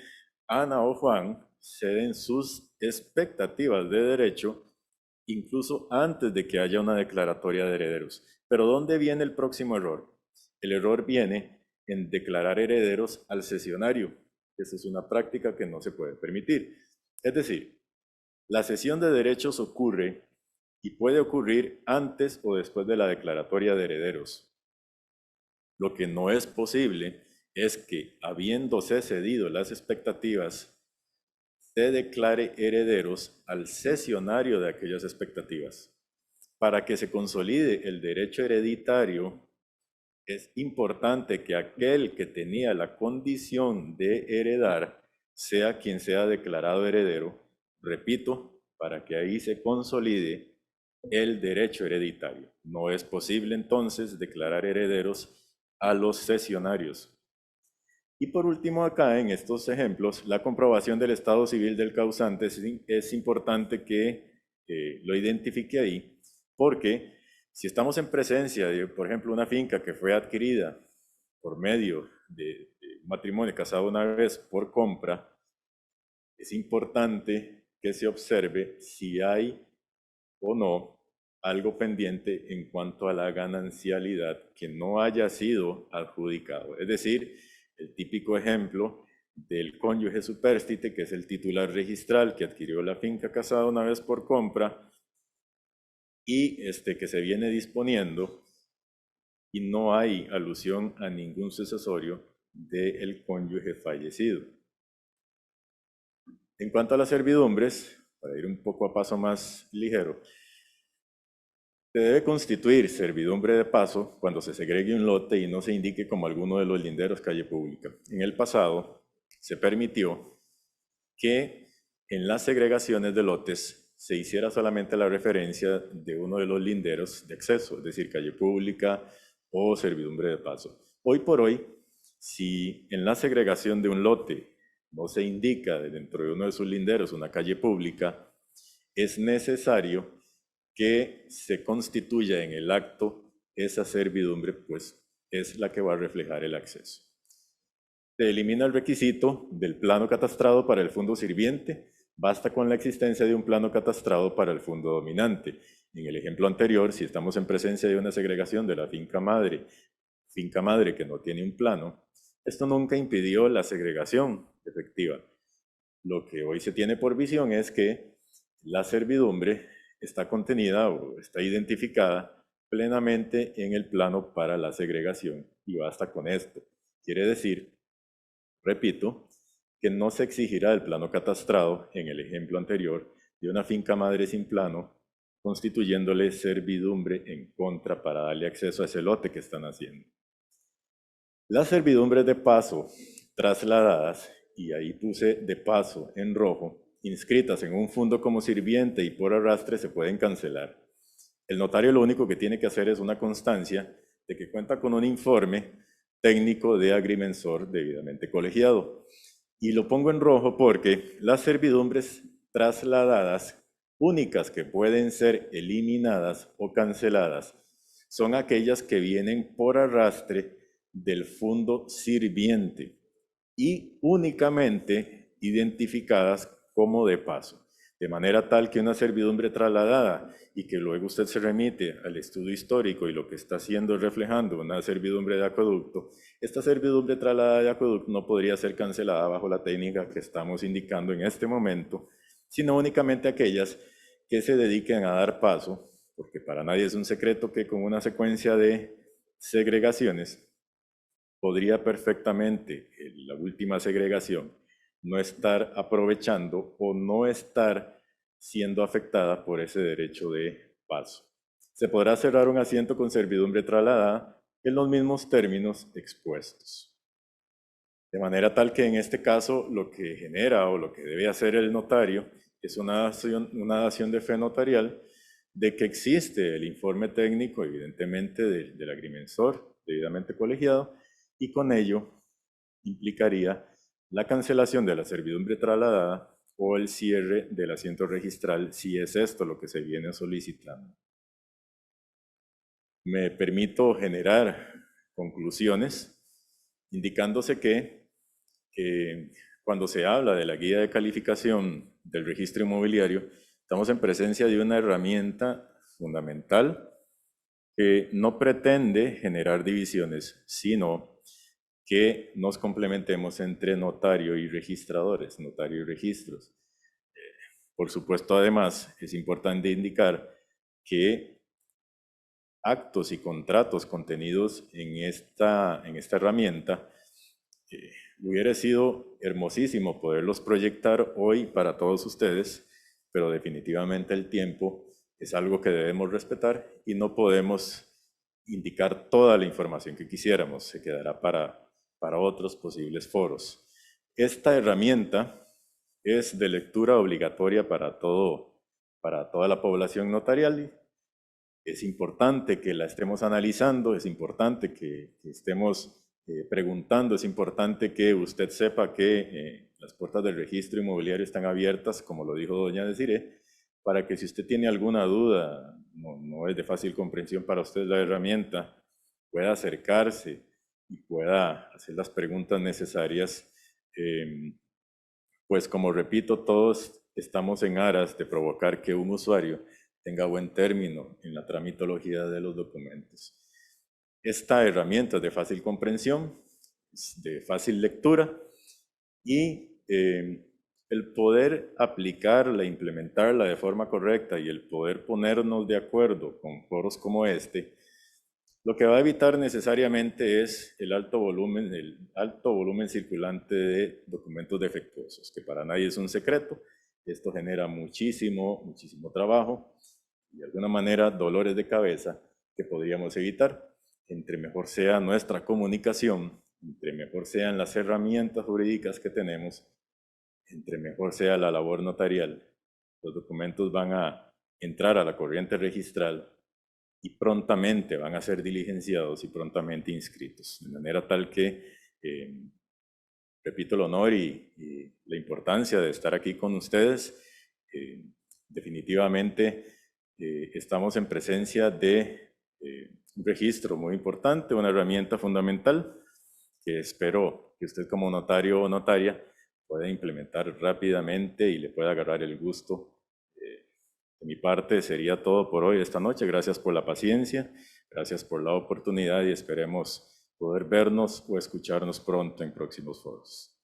Ana o Juan ceden sus expectativas de derecho incluso antes de que haya una declaratoria de herederos. Pero ¿dónde viene el próximo error? El error viene en declarar herederos al cesionario. Esa es una práctica que no se puede permitir. Es decir, la cesión de derechos ocurre y puede ocurrir antes o después de la declaratoria de herederos. Lo que no es posible es que, habiéndose cedido las expectativas, se declare herederos al cesionario de aquellas expectativas. Para que se consolide el derecho hereditario, es importante que aquel que tenía la condición de heredar sea quien sea declarado heredero, repito, para que ahí se consolide el derecho hereditario. No es posible entonces declarar herederos a los cesionarios. Y por último acá en estos ejemplos, la comprobación del estado civil del causante es importante que lo identifique ahí, porque Si estamos en presencia de, por ejemplo, una finca que fue adquirida por medio de un matrimonio casado una vez por compra, es importante que se observe si hay o no algo pendiente en cuanto a la ganancialidad que no haya sido adjudicado. Es decir, el típico ejemplo del cónyuge supérstite, que es el titular registral que adquirió la finca casada una vez por compra y que se viene disponiendo y no hay alusión a ningún sucesorio del cónyuge fallecido. En cuanto a las servidumbres, para ir un poco a paso más ligero, se debe constituir servidumbre de paso cuando se segregue un lote y no se indique como alguno de los linderos calle pública. En el pasado se permitió que en las segregaciones de lotes se hiciera solamente la referencia de uno de los linderos de acceso, es decir, calle pública o servidumbre de paso. Hoy por hoy, si en la segregación de un lote no se indica dentro de uno de sus linderos una calle pública, es necesario que se constituya en el acto esa servidumbre, pues es la que va a reflejar el acceso. Se elimina el requisito del plano catastrado para el fondo sirviente, basta con la existencia de un plano catastrado para el fondo dominante. En el ejemplo anterior, si estamos en presencia de una segregación de la finca madre que no tiene un plano, esto nunca impidió la segregación efectiva. Lo que hoy se tiene por visión es que la servidumbre está contenida o está identificada plenamente en el plano para la segregación y basta con esto. Quiere decir, repito, que no se exigirá el plano catastrado en el ejemplo anterior de una finca madre sin plano, constituyéndole servidumbre en contra para darle acceso a ese lote que están haciendo. Las servidumbres de paso trasladadas, y ahí puse de paso en rojo, inscritas en un fondo como sirviente y por arrastre se pueden cancelar. El notario lo único que tiene que hacer es una constancia de que cuenta con un informe técnico de agrimensor debidamente colegiado. Y lo pongo en rojo porque las servidumbres trasladadas únicas que pueden ser eliminadas o canceladas son aquellas que vienen por arrastre del fondo sirviente y únicamente identificadas como de paso, de manera tal que una servidumbre trasladada y que luego usted se remite al estudio histórico y lo que está haciendo es reflejando una servidumbre de acueducto, esta servidumbre trasladada de acueducto no podría ser cancelada bajo la técnica que estamos indicando en este momento, sino únicamente aquellas que se dediquen a dar paso, porque para nadie es un secreto que con una secuencia de segregaciones podría perfectamente la última segregación no estar aprovechando o no estar siendo afectada por ese derecho de paso. Se podrá cerrar un asiento con servidumbre trasladada en los mismos términos expuestos. De manera tal que en este caso lo que genera o lo que debe hacer el notario es una dación de fe notarial de que existe el informe técnico, evidentemente, del agrimensor debidamente colegiado, y con ello implicaría la cancelación de la servidumbre trasladada o el cierre del asiento registral, si es esto lo que se viene solicitando. Me permito generar conclusiones indicándose que cuando se habla de la guía de calificación del registro inmobiliario, estamos en presencia de una herramienta fundamental que no pretende generar divisiones, sino que nos complementemos entre notario y registradores, notario y registros. Por supuesto, además, es importante indicar que actos y contratos contenidos en esta herramienta, hubiera sido hermosísimo poderlos proyectar hoy para todos ustedes, pero definitivamente el tiempo es algo que debemos respetar y no podemos indicar toda la información que quisiéramos, se quedará para otros posibles foros. Esta herramienta es de lectura obligatoria para toda la población notarial. Es importante que la estemos analizando, es importante que estemos preguntando, es importante que usted sepa que las puertas del registro inmobiliario están abiertas, como lo dijo doña Desiree, para que si usted tiene alguna duda no es de fácil comprensión para usted la herramienta, pueda acercarse y pueda hacer las preguntas necesarias, pues como repito, todos estamos en aras de provocar que un usuario tenga buen término en la tramitología de los documentos. Esta herramienta es de fácil comprensión, es de fácil lectura y el poder aplicarla, implementarla de forma correcta y el poder ponernos de acuerdo con foros como este, lo que va a evitar necesariamente es el alto volumen circulante de documentos defectuosos, que para nadie es un secreto. Esto genera muchísimo trabajo y de alguna manera dolores de cabeza que podríamos evitar. Entre mejor sea nuestra comunicación, entre mejor sean las herramientas jurídicas que tenemos, entre mejor sea la labor notarial, los documentos van a entrar a la corriente registral y prontamente van a ser diligenciados y prontamente inscritos, de manera tal que, repito el honor y la importancia de estar aquí con ustedes. Definitivamente estamos en presencia de un registro muy importante, una herramienta fundamental que espero que usted como notario o notaria pueda implementar rápidamente y le pueda agarrar el gusto. De mi parte sería todo por hoy, esta noche. Gracias por la paciencia, gracias por la oportunidad y esperemos poder vernos o escucharnos pronto en próximos foros.